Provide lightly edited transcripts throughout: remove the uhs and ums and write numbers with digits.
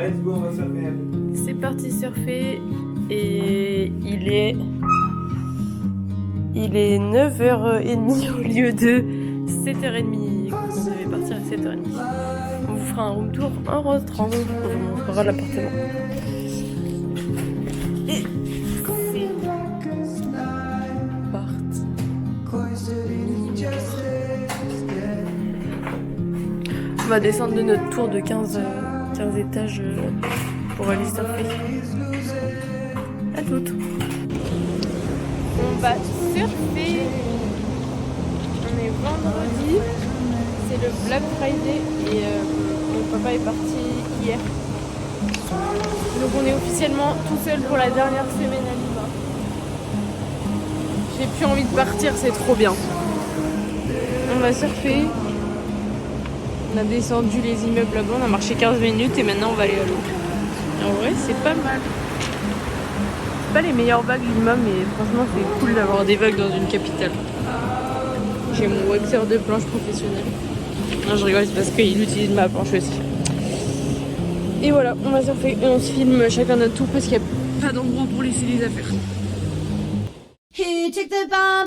let's go, on va surfer. C'est parti surfer et il est 9h30 au lieu de 7h30. On devait partir à 7h30. On vous fera un room tour en rentrant. On vous montrera l'appartement. Et c'est parti. On va descendre de notre tour de 15 étages pour aller surfer. À toutes. On va surfer. On est vendredi. C'est le Black Friday et mon papa est parti hier. Donc on est officiellement tout seul pour la dernière semaine à Lima. J'ai plus envie de partir, c'est trop bien. On va surfer. On a descendu les immeubles là-bas, on a marché 15 minutes et maintenant on va aller à l'eau. En vrai, c'est pas mal. C'est pas les meilleures vagues Lima, mais franchement, c'est cool d'avoir des vagues dans une capitale. J'ai mon waxeur de planche professionnel. Non, je rigole, c'est parce qu'il utilise ma planche aussi. Et voilà, on va surfer et on se filme chacun notre tour parce qu'il n'y a pas d'endroit pour laisser les affaires. He took the bomb.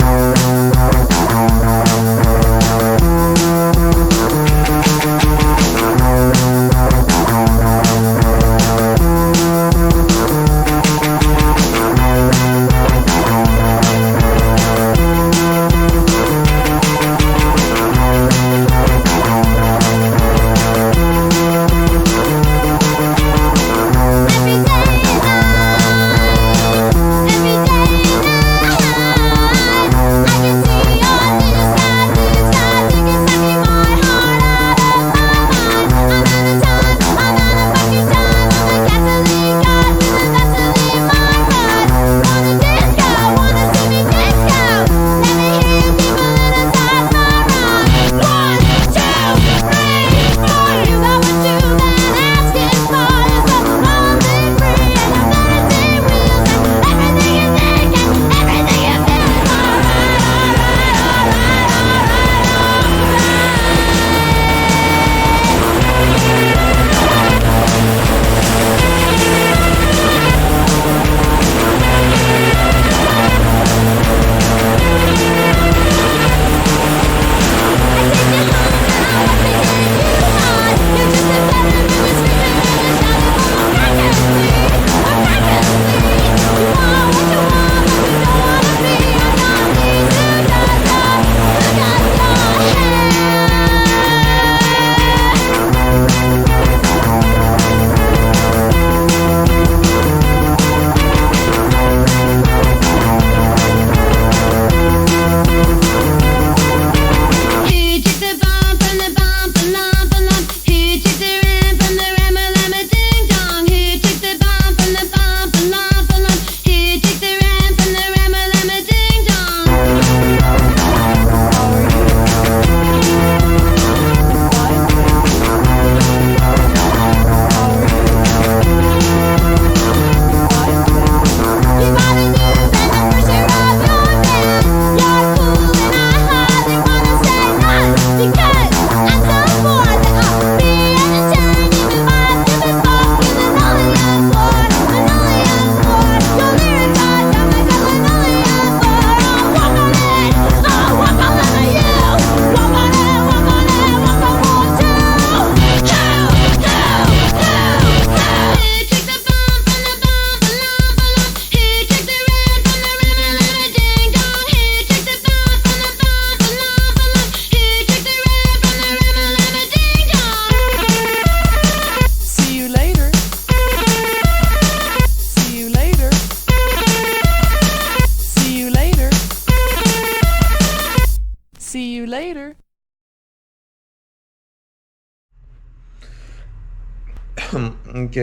Ok,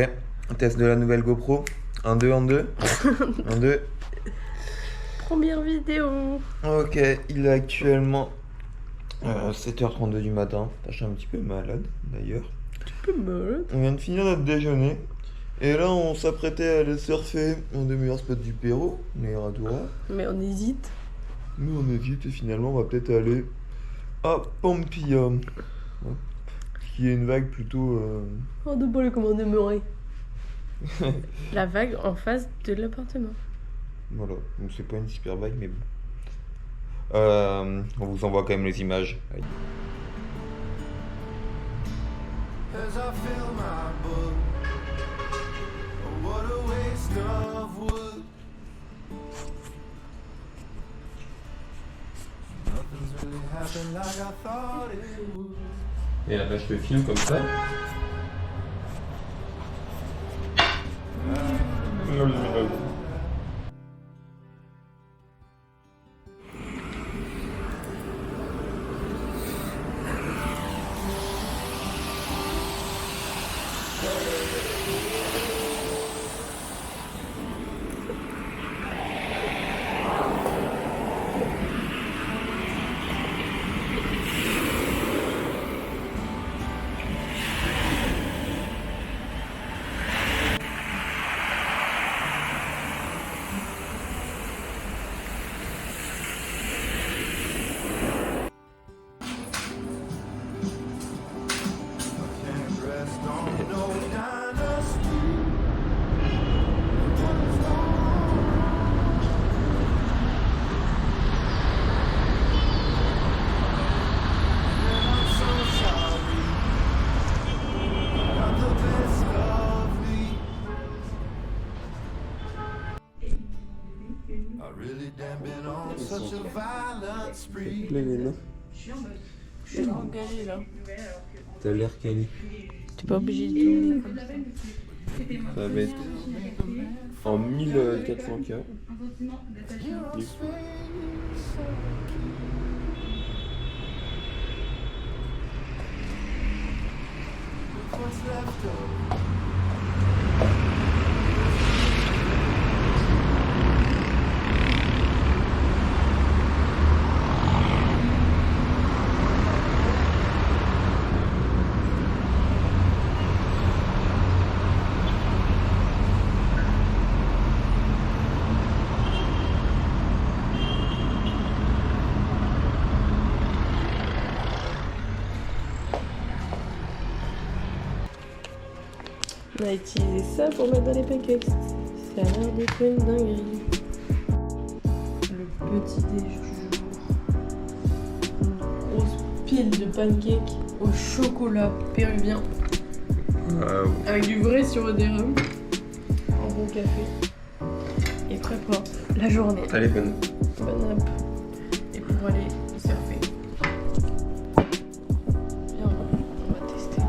test de la nouvelle GoPro. 1, 2, 1, 2. 1, 2. Première vidéo. Ok, il est actuellement 7h32 du matin. Je suis un petit peu malade d'ailleurs. On vient de finir notre déjeuner. Et là, on s'apprêtait à aller surfer un des meilleurs spots du Pérou, les Radura. Mais on hésite. Mais on hésite et finalement, on va peut-être aller à Pampilla. Qui est une vague plutôt. On ne pas le comment demeurer. La vague en face de l'appartement. Voilà, donc c'est pas une super vague, mais bon. On vous envoie quand même les images. As I fill my book, what a waste of wood. Nothing's really happened like I thought it would. Et là, je te filme comme ça. Can't rest on no dynasty. And I'm so sorry. Got the best of me. I really damn been on such a violent spree. Je suis engagée là. T'as l'air quali. T'es pas obligé de tourner comme ça. Ça va être en 1400K. What's left of On a utilisé ça pour mettre dans les pancakes. Ça a l'air d'être une dinguerie. Le petit déj du jour. Une grosse pile de pancakes au chocolat péruvien. Avec du vrai sirop d'érable. Un bon café. Et prêt pour la journée. Allez, bonne. Bonne app. Et pour aller surfer. Bien, on va tester.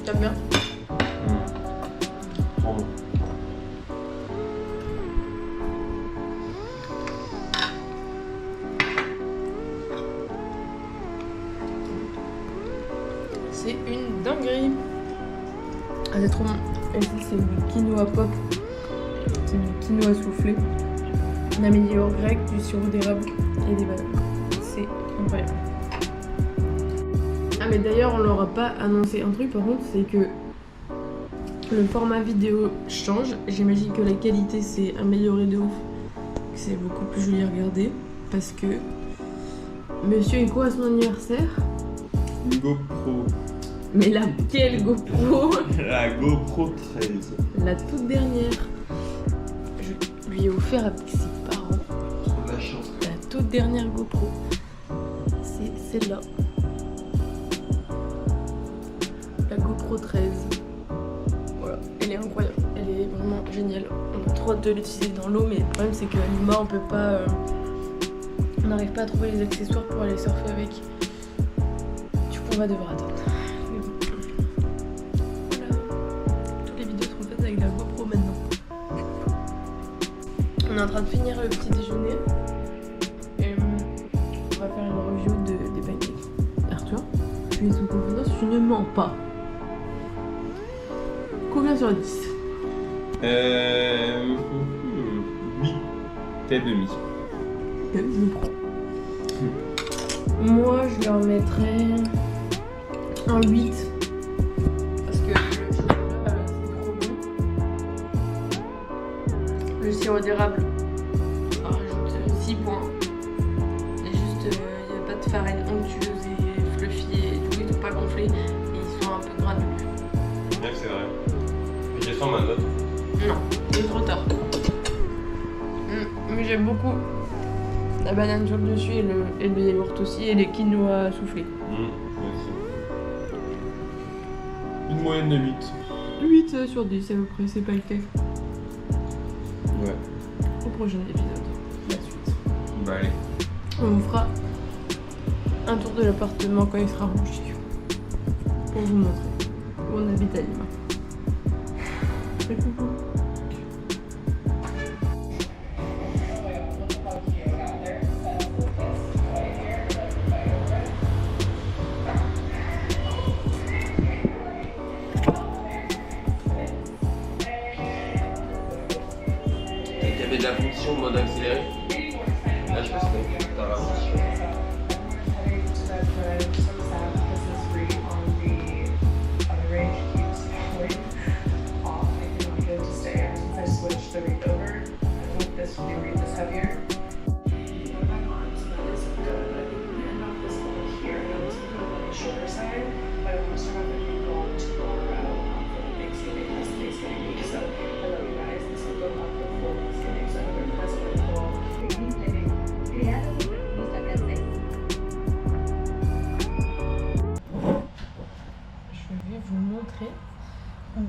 T'aimes bien? Trop bon. C'est une dinguerie. Ah, c'est trop bon. Et ça, c'est du quinoa pop. C'est du quinoa soufflé. On a mis du beurre grec, du sirop d'érable et des bananes. C'est incroyable. Ah, mais d'ailleurs, on leur a pas annoncé un truc par contre, c'est que le format vidéo change. J'imagine que la qualité s'est améliorée de ouf. Que c'est beaucoup plus joli à regarder. Parce que Monsieur Echo a son anniversaire. Une GoPro. Mais laquelle GoPro? La GoPro 13. La toute dernière. Je lui ai offert avec ses parents Trop de la chance. la toute dernière GoPro. C'est celle-là. La GoPro 13. Voilà, elle est incroyable. Elle est vraiment géniale. On a trop hâte de l'utiliser dans l'eau, mais le problème c'est qu'à Lima on peut pas. On n'arrive pas à trouver les accessoires pour aller surfer avec. Du coup on va devoir attendre. Mais bon. Voilà. Toutes les vidéos seront faites avec la GoPro maintenant. On est en train de finir le petit déjeuner. Et on va faire une review des pancakes. Arthur, tu es sous confiance, tu ne mens pas. Combien sur 10? 8 et demi. Je prends. Moi, je leur mettrais un 8 Le sirop d'érable, on rajoute 6 points. Et juste, il n'y a pas de farine onctueuse et fluffy et tout, ils sont pas gonflés et ils sont un peu granuleux. Ouais, c'est vrai. Mais j'ai sens ma note. Non, il est trop tard. Mais j'aime beaucoup la banane sur le dessus et le yaourt aussi et les quinoa soufflés. Moi aussi. Une moyenne de 8. 8 sur 10 à peu près, c'est pas le cas. Ouais. Au prochain épisode, la suite. Bah allez. On vous fera un tour de l'appartement quand il sera rangé. Pour vous montrer où on habite à Lima. Fais coucou. Il y avait de la fonction en mode accéléré. Là, je pense que t'as ralenti.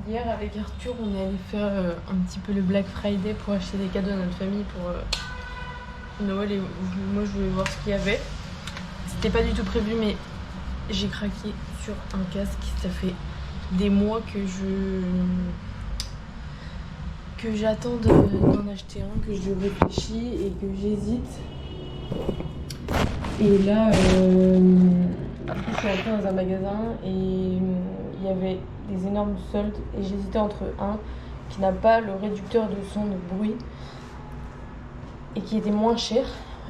Hier avec Arthur on est allé faire un petit peu le Black Friday pour acheter des cadeaux à notre famille pour Noël et moi je voulais voir ce qu'il y avait. C'était pas du tout prévu mais j'ai craqué sur un casque. Ça fait des mois que j'attends d'en acheter un, que je réfléchis et que j'hésite. Et là après je suis rentrée dans un magasin et il y avait des énormes soldes et j'hésitais entre un qui n'a pas le réducteur de son de bruit et qui était moins cher.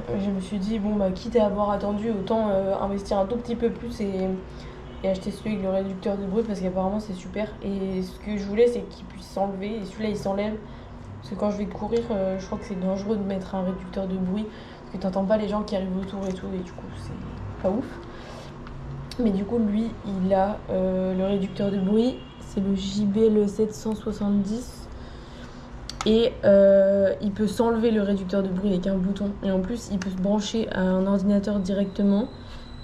Je me suis dit bon bah quitte à avoir attendu autant investir un tout petit peu plus et acheter celui avec le réducteur de bruit parce qu'apparemment c'est super. Et ce que je voulais c'est qu'il puisse s'enlever et celui-là il s'enlève parce que quand je vais courir je crois que c'est dangereux de mettre un réducteur de bruit parce que t'entends pas les gens qui arrivent autour et tout et du coup c'est pas ouf. Mais du coup lui il a le réducteur de bruit, c'est le JBL 770 et il peut s'enlever le réducteur de bruit avec un bouton et en plus il peut se brancher à un ordinateur directement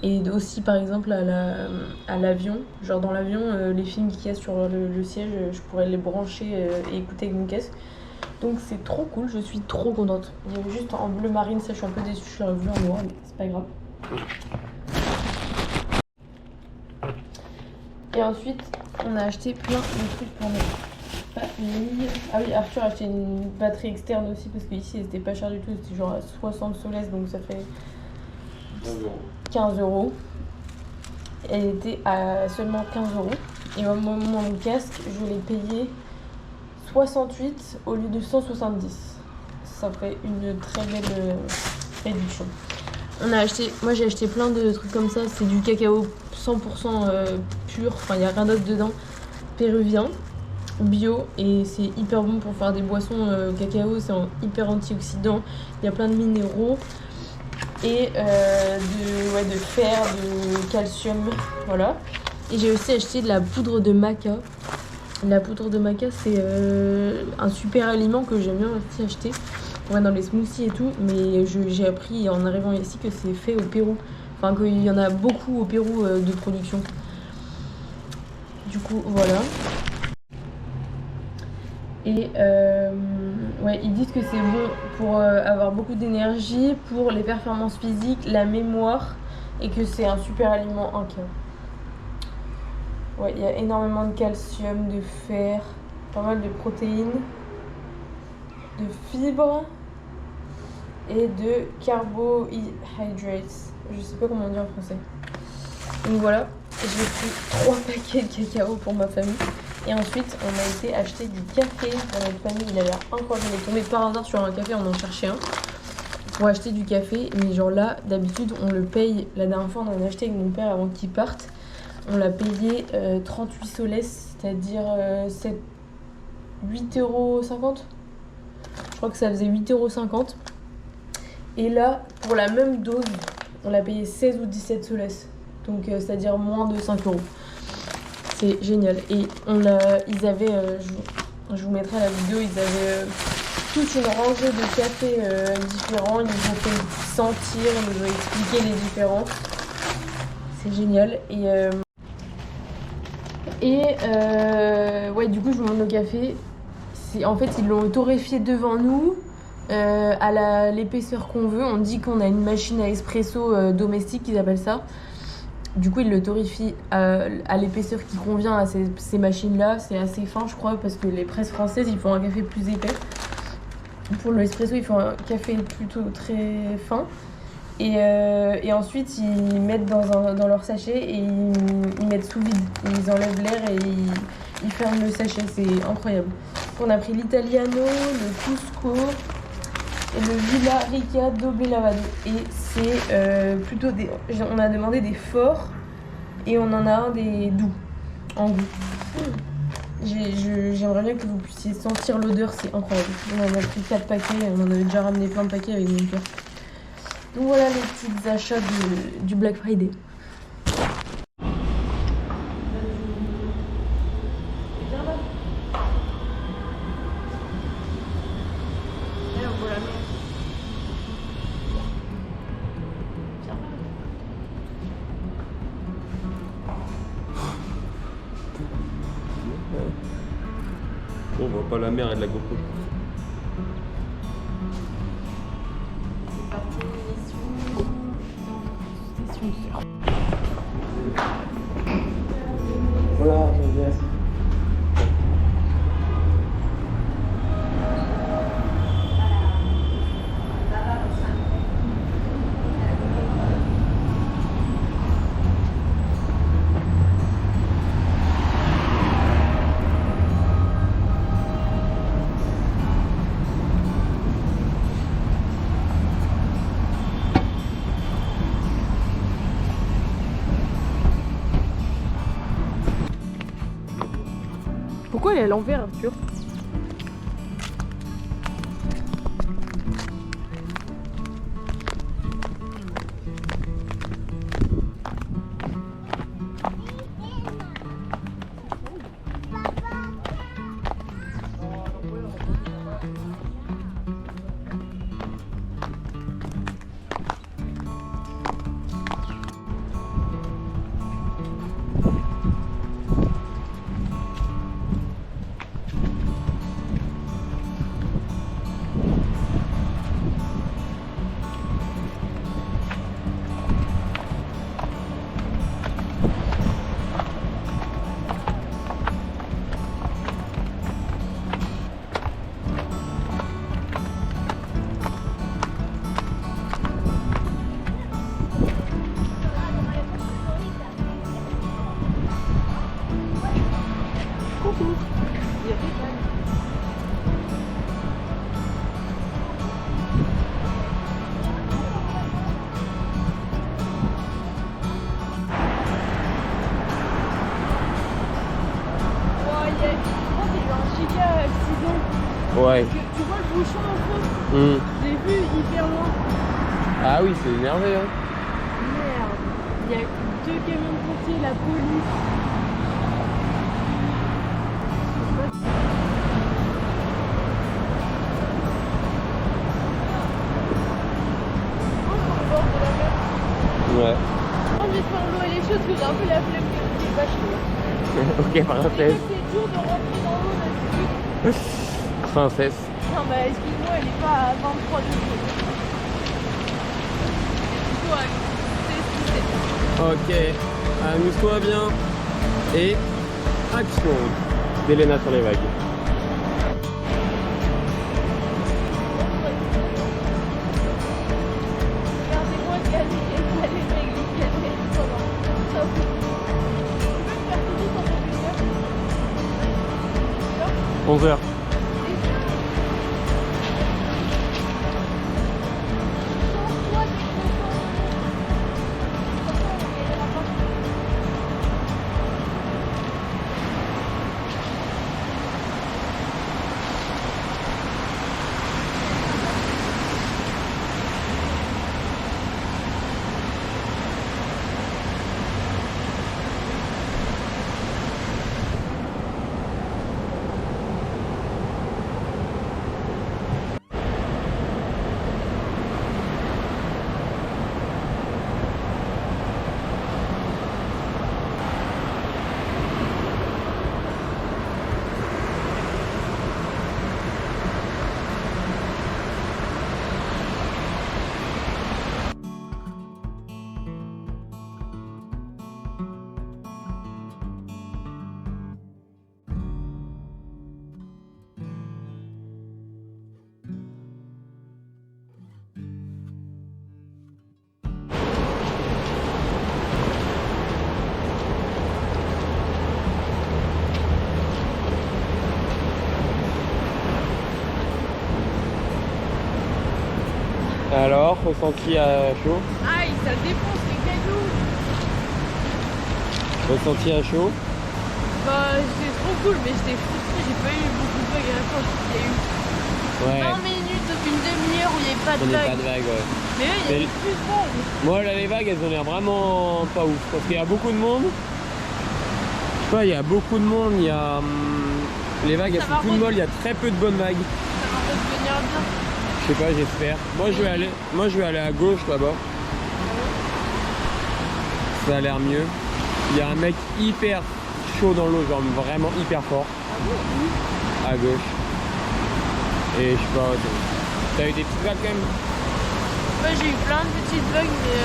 et aussi par exemple à l'avion, genre dans l'avion les films qu'il y a sur le siège je pourrais les brancher et écouter avec mon casque. Donc c'est trop cool, je suis trop contente. Il y avait juste en bleu marine, ça je suis un peu déçue, je l'aurais voulu en noir mais c'est pas grave. Et ensuite, on a acheté plein de trucs pour notre famille. Ah oui, Arthur a acheté une batterie externe aussi parce qu'ici, c'était pas cher du tout. C'était genre à 60 soles, donc ça fait 15 €. Elle était à seulement 15 €. Et moi, mon casque, je l'ai payé 68 au lieu de 170. Ça fait une très belle réduction. Moi j'ai acheté plein de trucs comme ça, c'est du cacao 100% pur, enfin il n'y a rien d'autre dedans, péruvien, bio et c'est hyper bon pour faire des boissons cacao, c'est hyper antioxydant, il y a plein de minéraux et de fer, de calcium, voilà. Et j'ai aussi acheté de la poudre de maca. La poudre de maca c'est un super aliment que j'aime bien aussi acheter. Ouais, dans les smoothies et tout, mais j'ai appris en arrivant ici que c'est fait au Pérou. Enfin, qu'il y en a beaucoup au Pérou de production. Du coup, voilà. Et ouais, ils disent que c'est bon pour avoir beaucoup d'énergie, pour les performances physiques, la mémoire, et que c'est un super aliment en cas. Ouais, il y a énormément de calcium, de fer, pas mal de protéines, de fibres et de carbohydrates. Je sais pas comment dire en français. Donc voilà, j'ai pris 3 paquets de cacao pour ma famille. Et ensuite, on a été acheter du café pour notre famille. Il a l'air incroyable. On est tombé par hasard sur un café, on en cherchait un. Pour acheter du café. Mais genre là, d'habitude, on le paye. La dernière fois, on en a acheté avec mon père avant qu'il parte. On l'a payé 38 soles, c'est-à-dire 8,50 €. Je crois crois que ça faisait 8,50 €. Et là, pour la même dose, on l'a payé 16 ou 17 soles. Donc c'est-à-dire moins de 5 €. C'est génial. Et ils avaient, je vous mettrai la vidéo, ils avaient toute une rangée de cafés différents. Ils nous ont fait sentir, ils nous ont expliqué les différences. C'est génial. Ouais, du coup, je vous montre le café. En fait, ils l'ont torréfié devant nous à l'épaisseur qu'on veut. On dit qu'on a une machine à espresso domestique, ils appellent ça. Du coup, ils le torréfient à l'épaisseur qui convient à ces machines-là. C'est assez fin, je crois, parce que les presses françaises, ils font un café plus épais. Pour l'espresso, ils font un café plutôt très fin. Et ensuite, ils mettent dans leur sachet et ils mettent sous vide. Ils enlèvent l'air et ils ferment le sachet. C'est incroyable. On a pris l'Italiano, le Cusco et le Villa Rica Doble Lavado. Et c'est plutôt des... On a demandé des forts et on en a un des doux en goût. J'aimerais bien que vous puissiez sentir l'odeur, c'est incroyable. On en a pris 4 paquets, on en avait déjà ramené plein de paquets avec mon père. Donc voilà les petits achats du Black Friday. On voit pas la mer et de la GoPro. Voilà, je viens. Pourquoi elle est à l'envers, Arthur? Ouais. Tu vois le bouchon en fond? J'ai vu hyper loin. Ah oui, c'est énervé, hein. Merde. Il y a 2 camions de pompiers, la police. Ouais. J'ai envie de faire l'eau et les choses parce que j'ai un peu la flemme de pas chaud. Ok, parenthèse. C'est dur de rentrer dans l'eau là-dessus. Princesse. Non bah excuse-moi, elle est pas à 23 degrés. Elle est plutôt à 16. Ok, amuse-toi bien. Et action d'Elena sur les vagues. Regardez-moi galérer pendant ça. Tu peux me faire tout pendant 11h. Alors, ressenti à chaud? Aïe, ça défonce les cailloux. Ressenti à chaud? Bah, c'était trop cool, mais j'étais frustrée, j'ai pas eu beaucoup de bugs à la fin. Il y a eu Ouais. 20 minutes, donc une demi-heure où il n'y avait pas de On n'est bugs. pas de vagues, ouais. Mais là, il y avait plus de bugs. Moi, là, les vagues, elles ont l'air vraiment pas ouf. Parce qu'il y a beaucoup de monde. Je sais pas, il y a beaucoup de monde. Il y a. Les vagues, elles Ça sont va toutes molles. Il y a très peu de bonnes vagues. Ça va redevenir bien. Je sais pas, j'espère. Moi, je vais aller à gauche là-bas. Ça a l'air mieux. Il y a un mec hyper chaud dans l'eau, genre vraiment hyper fort. À gauche. Et je sais pas, t'as eu des petites vagues quand même? Moi, j'ai eu plein de petites bugs, mais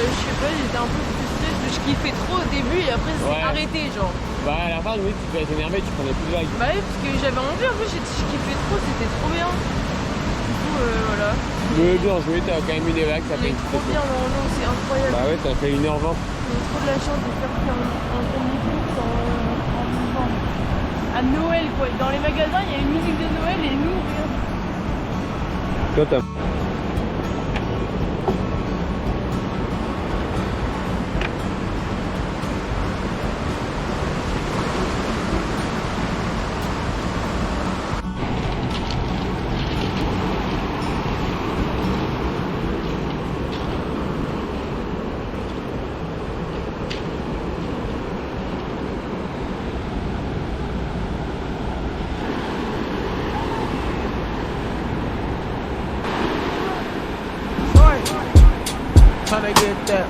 je sais pas, j'étais un peu frustrée parce que je kiffais trop au début et après, ça s'est Ouais. arrêté, genre. Bah, à la fin, oui, tu devais être énervé, tu prenais plus de vagues. Bah oui, parce que j'avais envie, en plus, je kiffais trop, c'était trop bien. Du coup, voilà. Mais bien joué, t'as quand même eu des vagues, ça Il fait est une trop petite bien, non, non, c'est incroyable. Bah ouais, ça fait 1h20. J'ai trop de la chance de faire un omnibus en novembre. À Noël, quoi. Dans les magasins, il y a une musique de Noël et nous, rien. Toi, t'as. Tryna get that.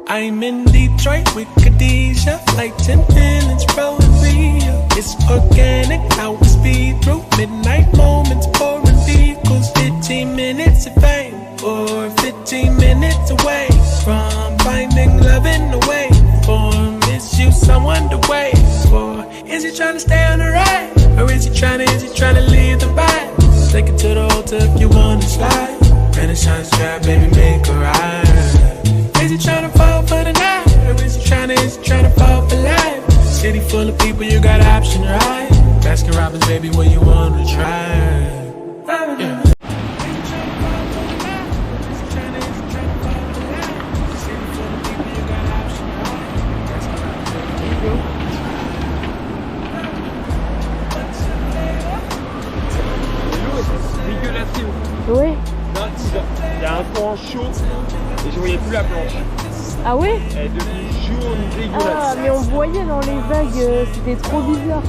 I'm in Detroit with Khadijah, like 10 minutes rolling Rio. It's organic, how we speed through midnight moments, pouring vehicles, 15 minutes of fame, or 15 minutes away from finding love in the way. For miss you, someone to wait for. Is he trying to stay on the ride, or is he trying to leave the vibe? Take it to the hotel if you wanna slide. Renaissance trap, baby, make a ride. Is he tryna fall for the night? Or is he tryna fall for life? City full of people, you got option, right? Baskin Robbins, baby, what you wanna try? Yeah. Ouais. Il y a un courant chaud et je voyais plus la planche. Ah ouais? Elle est devenue jaune, Ah, dégueulasse. mais on voyait dans les vagues, c'était trop bizarre.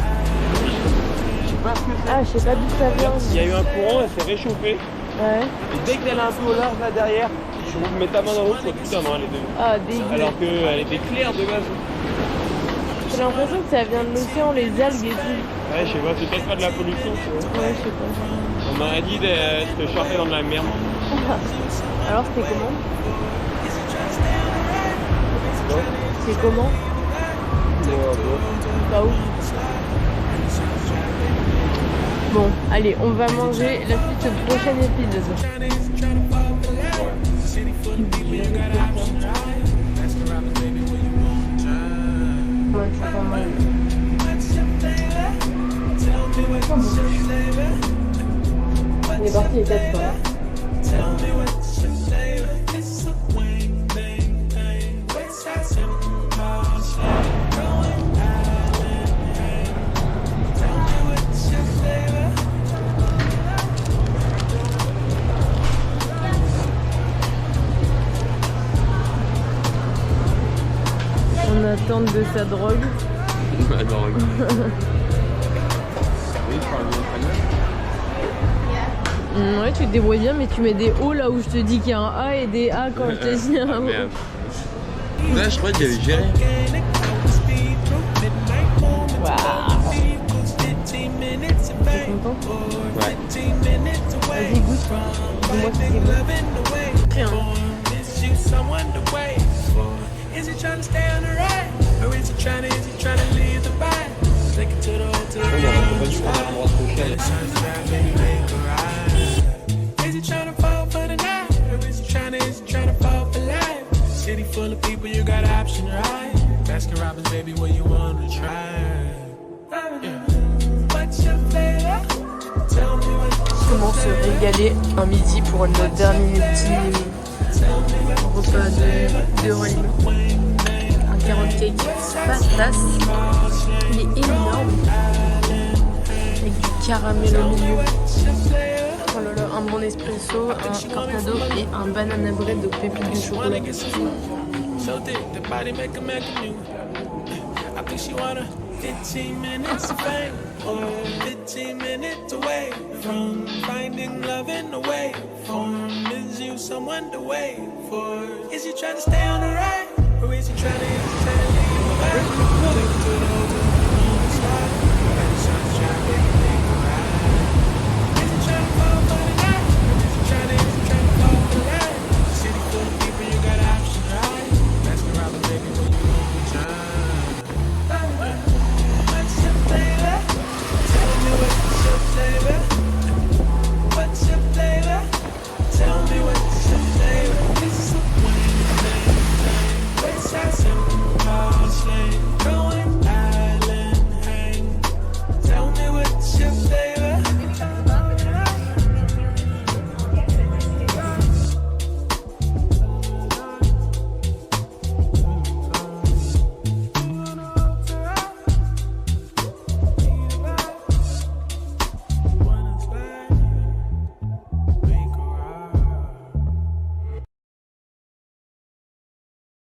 Je sais pas ce que c'est. Ah, je sais pas d'où ça vient. Il y a eu un courant, elle s'est réchauffée. Ouais. Et dès qu'elle est un peu au large là derrière, je mets ta main dans l'eau, je vois putain non elle est devenue. Ah, dégueu. Alors qu'elle était claire de base. J'ai l'impression que ça vient de l'océan, les algues et tout. Ouais, je sais pas, c'est peut-être pas de la pollution, tu vois. Ouais, je sais pas. On m'a dit de se charger dans de la merde. Alors, c'était comment? C'est comment? Pas ouf. Bon, allez, on va manger la suite au prochain épisode. On est parti les 4 fois. En attente de sa drogue. Ma drogue. Oui, je parle bien espagnol. Ouais, tu te débrouilles bien, mais tu mets des O là où je te dis qu'il y a un A et des A quand je te dis un O. Merde. Là, je crois qu'il y avait géré. Waouh. T'es content? Ouais. Vas-y, goûte. Dis-moi si c'est bon. Tiens. Is he trying to stay on the ride? Or is he trying to leave the vibe? Take it to the hotel. On a pas dû prendre un endroit trop cher. full of people, you got option, right? Baskin Robbins, baby, what you wanna try? Yeah. What's your flavor? Tell me what. Comment se régaler un midi pour notre dernier petit repas de Rolling. Un carrot cake patasse. Il est énorme. Avec du caramel au milieu. Oh là là, un bon espresso, un cortado et un banana bread de pépites de chocolat. So thick, the body make a menu. I think she wanna 15 minutes of fame, or 15 minutes away from finding love in the way form. Is you someone to wait for? Is he trying to stay on the right, or is he trying to leave? Take it to the hotel.